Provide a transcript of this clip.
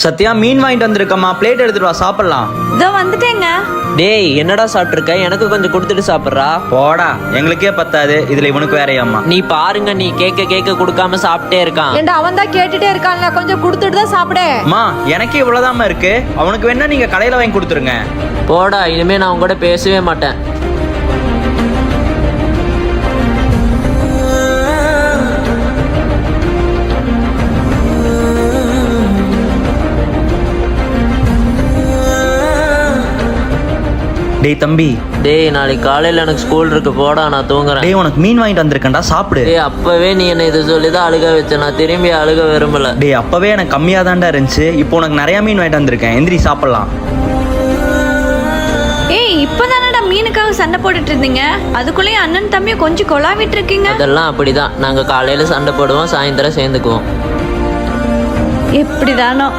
சத்யா மீன் வாங்கிட்டு வந்திருக்கம்மா, பிளேட் எடுத்துட்டு வா சாப்பிடலாம். இதோ வந்துட்டேங்க. டேய் என்னடா சாப்பிட்டுருக்க, எனக்கு கொஞ்சம் கொடுத்துட்டு சாப்பிட்றா. போடா, எங்களுக்கே பத்தாது, இதுல இவனுக்கு வேறையாம்மா. நீ பாருங்க, நீ கேக்க கொடுக்காம சாப்பிட்டே இருக்கான். ஏண்டா அவன் தான் கேட்டுட்டே இருக்கான்ல, கொஞ்சம் கொடுத்துட்டு தான் சாப்பிடு. அம்மா எனக்கே இவ்வளவுதாம்மா இருக்கு, அவனுக்கு வேணா நீங்க கடையில வாங்கி கொடுத்துருங்க. போடா, இனிமே நான் உங்க கூட பேசவே மாட்டேன். டேய் தம்பி, டேய் நாளைக்கு காலையில எனக்கு ஸ்கூல் இருக்கு, போடா நான் தூங்குறேன். டேய் உனக்கு மீன் வாங்கிட்டு வந்திருக்கேன்டா, சாப்பிடு. டேய் அப்பவே நீ என்ன இது சொல்லிதான் அழுக வச்ச, நான் திரும்பி அழுக விரும்பல. டேய் அப்பவே எனக்கு கம்மியா தான்டா இருந்துச்சு, இப்போ உனக்கு நிறைய மீன் வாங்கிட்டு வந்திருக்கேன், எந்திரி சாப்பிடலாம். ஏய் இப்பதானடா மீனுக்காக சண்டை போட்டுட்டு இருந்தீங்க, அதுக்குள்ளேயும் அண்ணன் தம்பியை கொஞ்சம் கொலாவிட்டு இருக்கீங்க. அதெல்லாம் அப்படிதான், நாங்க காலையில சண்டை போடுவோம், சாயந்தரம் சேர்ந்துக்குவோம். எப்படிதானோ.